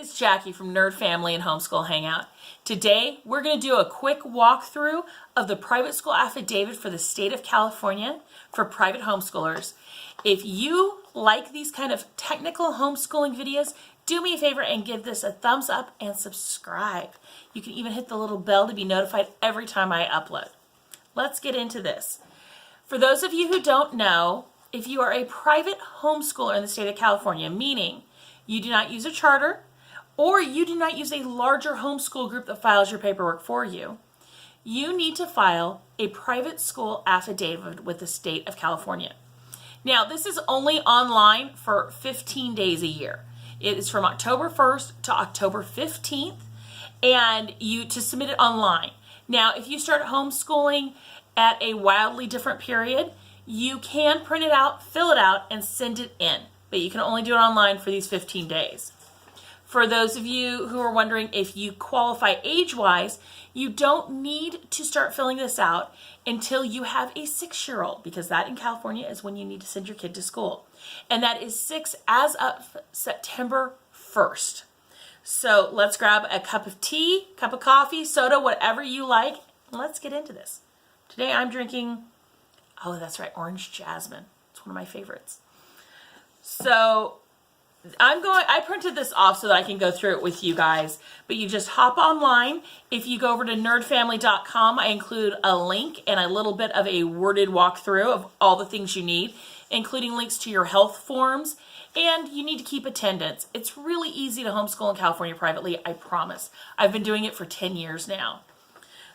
it's Jackie from NerdFamily and Homeschool Hangout. Today, we're going to do a quick walkthrough of the private school affidavit for the state of California for private homeschoolers. If you like these kind of technical homeschooling videos, do me a favor and give this a thumbs up and subscribe. You can even hit the little bell to be notified every time I upload. Let's get into this. For those of you who don't know, if you are a private homeschooler in the state of California, meaning you do not use a charter, or you do not use a larger homeschool group that files your paperwork for you, you need to file a private school affidavit with the state of California. Now, this is only online for 15 days a year. It is from October 1st to October 15th, and you to submit it online. Now, if you start homeschooling at a wildly different period, you can print it out, fill it out, and send it in. But you can only do it online for these 15 days. For those of you who are wondering if you qualify age-wise, you don't need to start filling this out until you have a 6-year-old, because that in California is when you need to send your kid to school. And that is 6 as of September 1st. So let's grab a cup of tea, cup of coffee, soda, whatever you like. Let's get into this. Today I'm drinking, oh, that's right, orange jasmine. It's one of my favorites. So I printed this off so that I can go through it with you guys, but you just hop online. If you go over to nerdfamily.com, I include a link and a little bit of a worded walkthrough of all the things you need, including links to your health forms, and you need to keep attendance. It's really easy to homeschool in California privately, I promise. I've been doing it for 10 years now.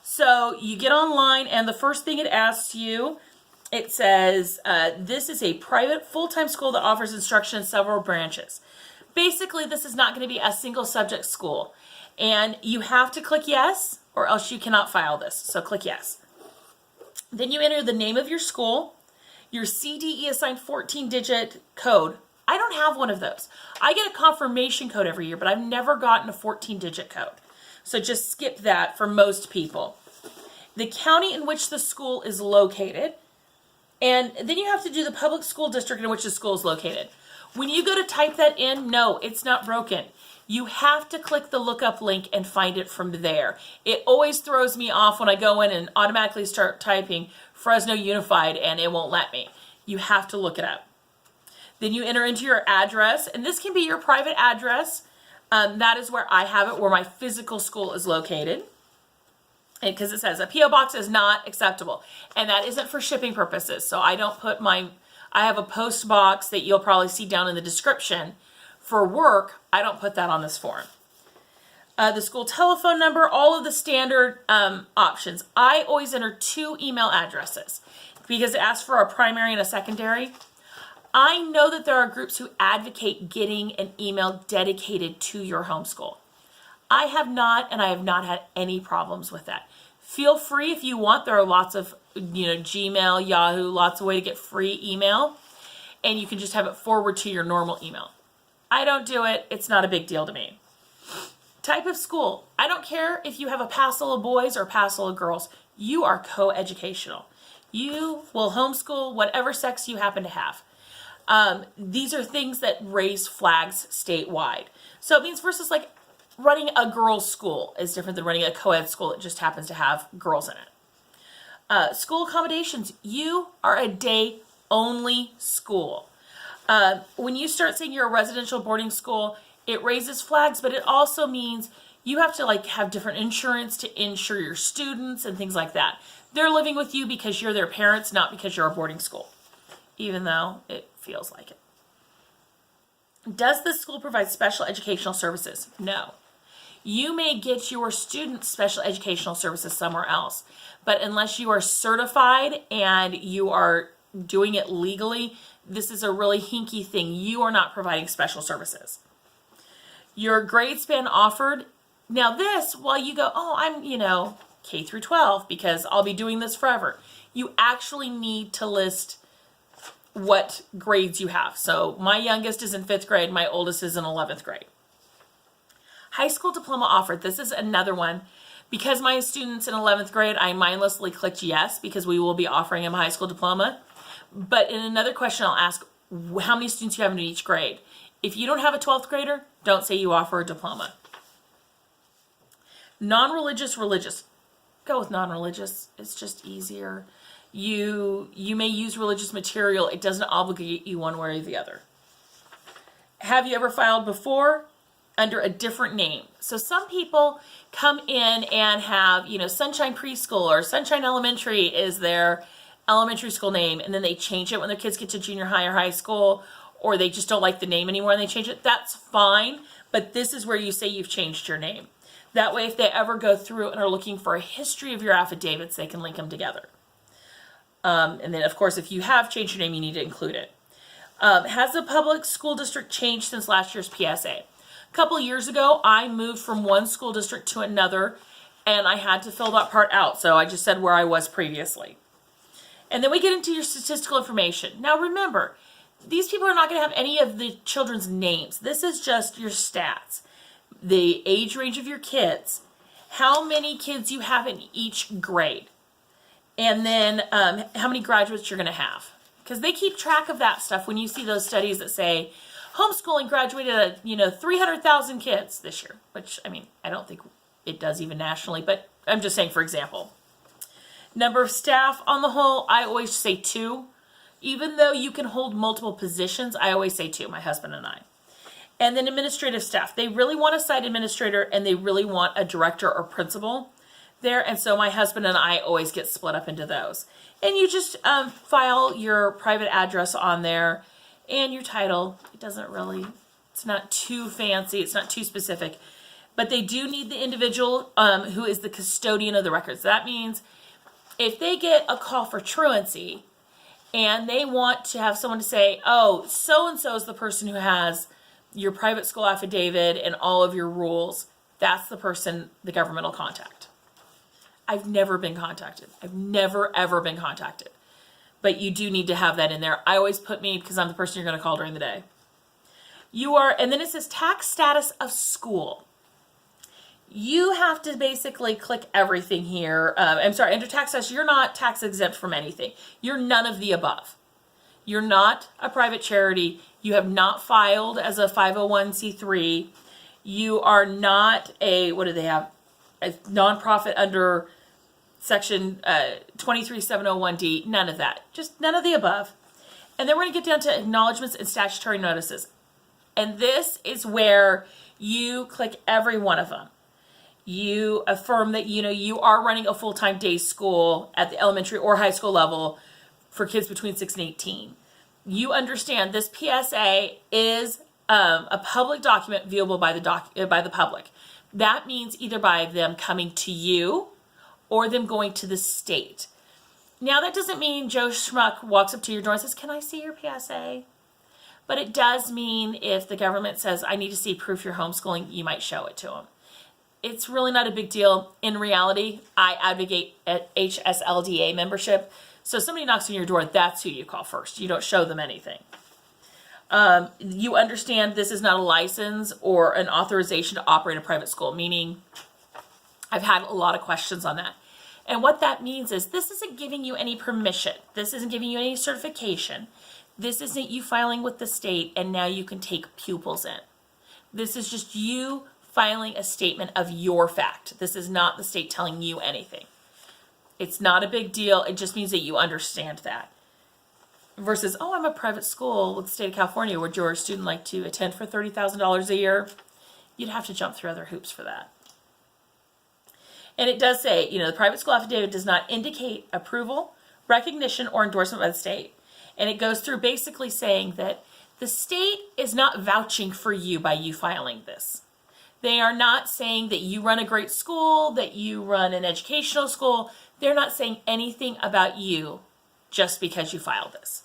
So you get online, and the first thing it asks you, it says, this is a private full-time school that offers instruction in several branches. Basically, this is not going to be a single subject school. And you have to click yes, or else you cannot file this. So click yes. Then you enter the name of your school, your CDE assigned 14-digit code. I don't have one of those. I get a confirmation code every year, but I've never gotten a 14-digit code. So just skip that for most people. The county in which the school is located. And then you have to do the public school district in which the school is located. When you go to type that in, no, it's not broken. You have to click the lookup link and find it from there. It always throws me off when I go in and automatically start typing Fresno Unified and it won't let me. You have to look it up. Then you enter into your address, and this can be your private address. That is where I have it, where my physical school is located. And because it says a P.O. box is not acceptable. And that isn't for shipping purposes. So I don't put I have a post box that you'll probably see down in the description. For work, I don't put that on this form. The school telephone number, all of the standard options. I always enter 2 email addresses because it asks for a primary and a secondary. I know that there are groups who advocate getting an email dedicated to your homeschool. I have not, and I have not had any problems with that. Feel free if you want. There are lots of, Gmail, Yahoo, lots of ways to get free email, and you can just have it forward to your normal email. I don't do it. It's not a big deal to me. Type of school. I don't care if you have a passel of boys or a passel of girls. You are co-educational. You will homeschool whatever sex you happen to have. These are things that raise flags statewide. So it means versus like running a girls' school is different than running a co-ed school that just happens to have girls in it. School accommodations. You are a day-only school. When you start saying you're a residential boarding school, it raises flags, but it also means you have to have different insurance to insure your students and things like that. They're living with you because you're their parents, not because you're a boarding school, even though it feels like it. Does the school provide special educational services? No. You may get your students special educational services somewhere else, but unless you are certified and you are doing it legally, this is a really hinky thing. You are not providing special services. Your grade span offered. Now this, while you go, oh, I'm, K through 12 because I'll be doing this forever. You actually need to list what grades you have. So my youngest is in 5th grade. My oldest is in 11th grade. High school diploma offered. This is another one. Because my student's in 11th grade, I mindlessly clicked yes because we will be offering him a high school diploma. But in another question, I'll ask how many students you have in each grade. If you don't have a 12th grader, don't say you offer a diploma. Non-religious, religious. Go with non-religious. It's just easier. You may use religious material. It doesn't obligate you one way or the other. Have you ever filed before under a different name? So some people come in and have, Sunshine Preschool or Sunshine Elementary is their elementary school name, and then they change it when their kids get to junior high or high school, or they just don't like the name anymore and they change it. That's fine, but this is where you say you've changed your name. That way, if they ever go through and are looking for a history of your affidavits, they can link them together. And then, of course, if you have changed your name, you need to include it. Has the public school district changed since last year's PSA? A couple years ago, I moved from one school district to another, and I had to fill that part out. So I just said where I was previously. And then we get into your statistical information. Now, remember, these people are not going to have any of the children's names. This is just your stats. The age range of your kids, how many kids you have in each grade, and then how many graduates you're going to have. Because they keep track of that stuff when you see those studies that say homeschooling graduated at 300,000 kids this year, which, I don't think it does even nationally, but I'm just saying for example. Number of staff on the whole, I always say 2. Even though you can hold multiple positions, I always say 2, my husband and I. And then administrative staff. They really want a site administrator and they really want a director or principal there. And so my husband and I always get split up into those. And you just file your private address on there and your title. It's not too fancy. It's not too specific. But they do need the individual who is the custodian of the records. That means if they get a call for truancy and they want to have someone to say, oh, so-and-so is the person who has your private school affidavit and all of your rules, that's the person the government will contact. I've never been contacted. I've never, ever been contacted. But you do need to have that in there. I always put me because I'm the person you're going to call during the day. And then it says tax status of school. You have to basically click everything here. Under tax status, you're not tax exempt from anything. You're none of the above. You're not a private charity. You have not filed as a 501c3. You are not a nonprofit under section 23701D. None of that. Just none of the above. And then we're going to get down to acknowledgments and statutory notices. And this is where you click every one of them. You affirm that you are running a full-time day school at the elementary or high school level for kids between 6 and 18. You understand this PSA is a public document viewable by the public. That means either by them coming to you or them going to the state. Now, that doesn't mean Joe Schmuck walks up to your door and says, can I see your PSA? But it does mean if the government says, I need to see proof you're homeschooling, you might show it to them. It's really not a big deal. In reality, I advocate at HSLDA membership. So if somebody knocks on your door, that's who you call first. You don't show them anything. You understand this is not a license or an authorization to operate a private school, meaning I've had a lot of questions on that. And what that means is this isn't giving you any permission. This isn't giving you any certification. This isn't you filing with the state and now you can take pupils in. This is just you filing a statement of your fact. This is not the state telling you anything. It's not a big deal. It just means that you understand that. Versus, oh, I'm a private school with the state of California. Would your student like to attend for $30,000 a year? You'd have to jump through other hoops for that. And it does say, the private school affidavit does not indicate approval, recognition, or endorsement by the state. And it goes through basically saying that the state is not vouching for you by you filing this. They are not saying that you run a great school, that you run an educational school. They're not saying anything about you just because you filed this.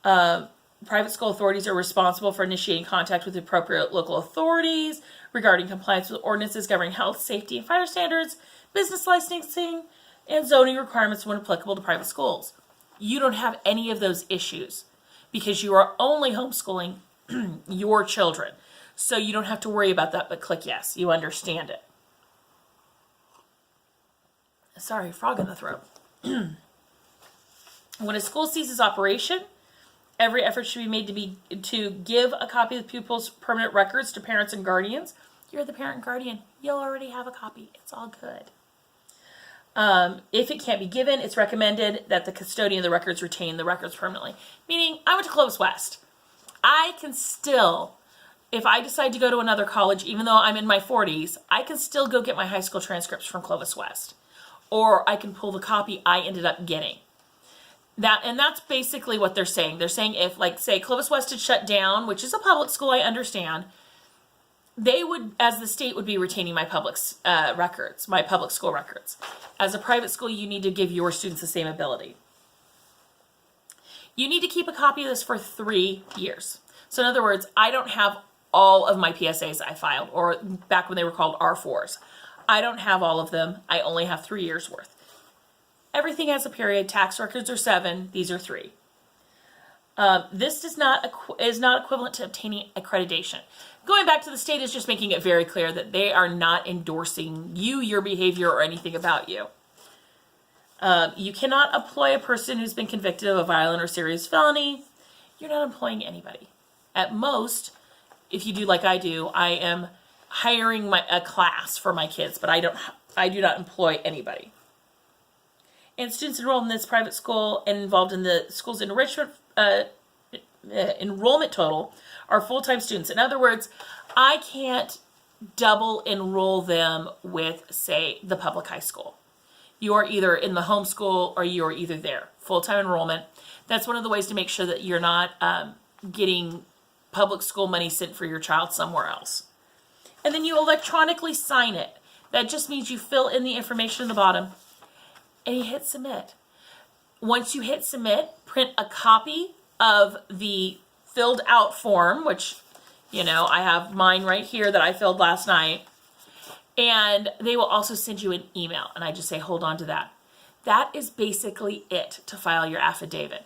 Private school authorities are responsible for initiating contact with appropriate local authorities regarding compliance with ordinances governing health, safety, and fire standards, business licensing, and zoning requirements when applicable to private schools. You don't have any of those issues because you are only homeschooling your children. So you don't have to worry about that, but click yes. You understand it. Sorry, frog in the throat. When a school ceases operation, Every effort should be made to give a copy of the pupils' permanent records to parents and guardians. You're the parent and guardian. You'll already have a copy. It's all good. If it can't be given, it's recommended that the custodian of the records retain the records permanently. Meaning, I went to Clovis West. I can still, if I decide to go to another college, even though I'm in my 40s, I can still go get my high school transcripts from Clovis West. Or I can pull the copy I ended up getting. And that's basically what they're saying. They're saying if, like, say, Clovis West had shut down, which is a public school, I understand, they would, as the state, would be retaining my public records, my public school records. As a private school, you need to give your students the same ability. You need to keep a copy of this for 3 years. So in other words, I don't have all of my PSAs I filed, or back when they were called R4s. I don't have all of them. I only have 3 years worth. Everything has a period. Tax records are 7. These are 3. This is not equivalent to obtaining accreditation. Going back to the state is just making it very clear that they are not endorsing you, your behavior, or anything about you. You cannot employ a person who's been convicted of a violent or serious felony. You're not employing anybody. At most, if you do like I do, I am hiring a class for my kids, but I do not employ anybody. And students enrolled in this private school and involved in the school's enrichment enrollment total are full-time students. In other words, I can't double enroll them with, say, the public high school. You are either in the homeschool or you are either there. Full-time enrollment. That's one of the ways to make sure that you're not getting public school money sent for your child somewhere else. And then you electronically sign it. That just means you fill in the information at the bottom and you hit submit. Once you hit submit, print a copy of the filled out form, which, you know, I have mine right here that I filled last night. And they will also send you an email. And I just say, hold on to that. That is basically it to file your affidavit.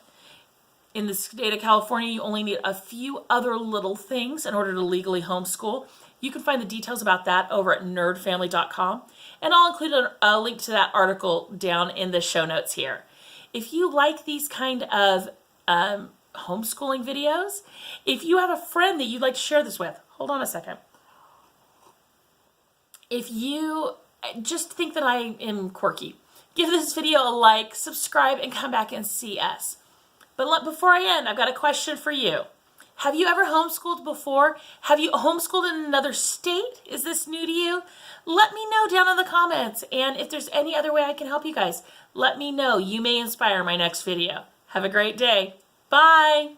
In the state of California, you only need a few other little things in order to legally homeschool. You can find the details about that over at NerdFamily.com. And I'll include a link to that article down in the show notes here. If you like these kind of homeschooling videos, if you have a friend that you'd like to share this with, hold on a second. If you just think that I am quirky, give this video a like, subscribe, and come back and see us. But before I end, I've got a question for you. Have you ever homeschooled before? Have you homeschooled in another state? Is this new to you? Let me know down in the comments. And if there's any other way I can help you guys, let me know. You may inspire my next video. Have a great day. Bye.